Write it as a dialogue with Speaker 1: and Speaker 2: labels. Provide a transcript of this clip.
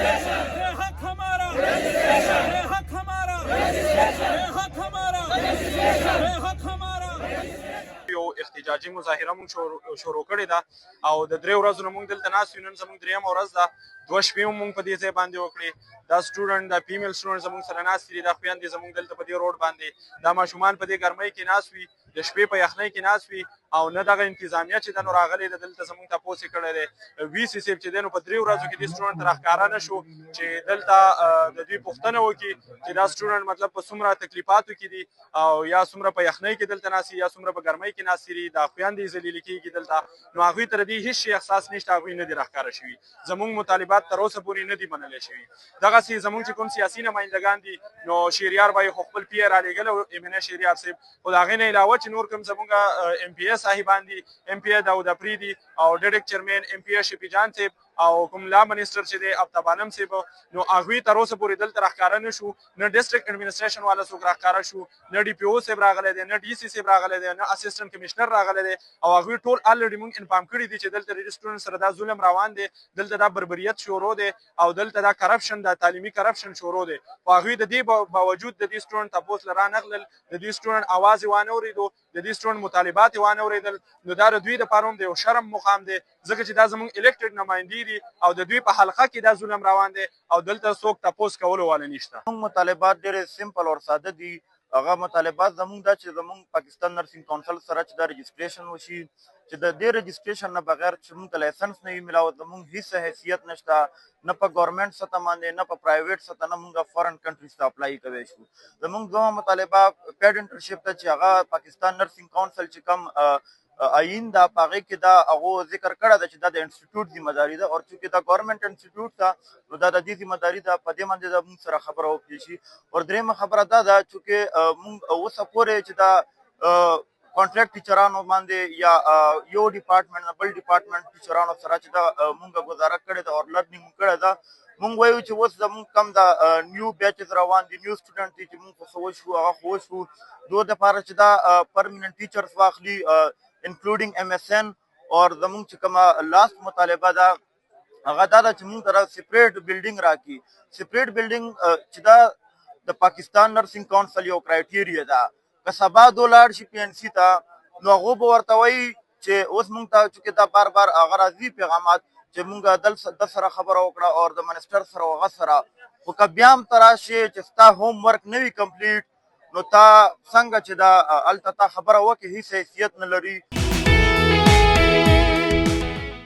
Speaker 1: ये हक हमारा, ये हक हमारा, ये हक हमारा, ये हक हमारा। یو احتجاجي مظاهره مونږ شروع کړې ده او د درې ورځو نه مونږ دلته ناست یو. نن زموږ درېیمه ورځ ده. 2 شپې هم مونږ په دې ځای باندې وکړې. دا سټوډنټ دا فیمیل سټوډنټ زموږ سره ناست دي. دا خویندې زموږ دلته په دې روډ باندې دا ماشومان په دې ګرمۍ کې ناست وي، د شپې په یخنۍ کې ناست وي او نه دغه انتظامیه چې ده نو راغلی ده دلته زموږ تپوس یې کړی دی. وي سي صاحب چې دی نو په 3 ورځو کې دې سټوډنټ ته راښکاره نه شو چې دلته د دوی پوښتنه وکړي چې دا سټوډنټ مطلب په څومره تکلیفاتو کې دي او یا څومره په یخنۍ کې دلته ناست یا څومره په ګرمۍ کې ناست دي. دا خویندې ذلیلې کېږي دلته، نو هغوی ته د دې هېڅ شي احساس نشته، هغوی نه دي راښکاره شوي. زموږ مطالبات تر اوسه پورې نه دي منلی شوي. دغسې زموږ چې کوم سیاسي نمایندګان دي نو شهریار به یې خو خپل پی یې رالیږلی و ایمنه شهریار صاحب، خو د هغې نه علاوه چې نور کوم زموږ ایم پی ای صاحبان دي، ایم پی ای داود افریدي او ډیډک چیرمین ایم پی ای شفیع جان صاحب او کوم لا منسټر چې دی افتاب عالم صاحب، نو هغوی تر اوسه پورې دلته راښکاره نه شو. نه ډسټرکټ اډمنسټریشن والا څوک راښکاره شو، نه ډي پي او صاحب راغلی دی، نه ډي سي صاحب راغلی دی، نه اسسټنټ کمشنر راغلی دی او هغوی ټول الریډي موږ انفارم کړي دي چې دلته د سټوډنټ سره دا ظلم روان دی، دلته دا بربریت شروع دی او دلته دا کرپشن، دا تعلیمي کرپشن شروع دی. خو هغوی د دې باوجود د دې سټوډنټ تپوس له رانغلل، د دې سټوډنټ اواز یې وانه اورېدو، د دې سټوډنټ مطالبات یې وانه اورېدل. نو دا د دوی دپاره هم د یو شرم مقام دی ځکه چې دا زموږ الیکټډ نمایندې دي او د دوی په حلقه کې دا ظلم روان دی او دلته څوک تپوس کولو والا نشته.
Speaker 2: موږ مطالبات ډېرې سمپل او ساده دي. هغه مطالبات زموږ دا چې زموږ پاکستان نرسنګ کونسل سره چې دا رجسټریشن وشي، چې د دې رجسټریشن نه بغیر چې موږ ته لایسنس نه وي میلاو، زموږ هیڅ حیثیت نشته، نه په ګورنمنټ سطح باندې نه په پرایویټ سطح، نه موږ فارن کنټریز ته اپلای کوی شو. زموږ دوه مطالبه پیډنټرشپ ته چې هغه پاکستان نرسنګ کونسل چې کوم آئین دا په هغې کې دا هغو ذکر کړی ده چې دا د انسټیټیوټ ذمه داري ده، او چونکې دا ګورنمنټ انسټیټیوټ ده نو دا د دې ذمه داري ده، په دې باندې دا موږ سره خبره وکړي شي. او درېیمه خبره دا ده چونکې موږ اوسه پورې چې دا کانټریکټ ټیچرانو باندې یا یو ډپارټمنټ نه بل ډپارټمنټ ټیچرانو سره چې دا موږ ګزاره کړې ده او لرنینګ مو کړې ده، موږ وایو چې اوس زموږ کم دا نیو بیچز روان دي، نیو سټوډنټ دي چې موږ خو څه وشو هغه خو وشو دوی دپاره چې دا پرمننټ ټیچرز واخلي انکلوډینګ ایم ایس این. او زموږ چې کومه لاست مطالبه ده هغه دا ده چې موږ ته سپریټ بلډینګ راکړي. سپریټ بلډینګ چې دا د پاکستان نرسنګ کونسل یو کرایټیریا ده، که سبا دو لاړ شي پی این سی ته نو هغو به ورته وایي چې اوس موږ ته چونکې دا بار بار هغه راځي پیغامات چې موږ د سره خبره وکړه او د منسټر سره او هغه سره، خو که بیا هم ته راشې چې ستا هوم ورک نه وي کمپلیټ نو تا څنګه چې دا هلته تا خبره وکړې هېڅ حیثیت نه لري.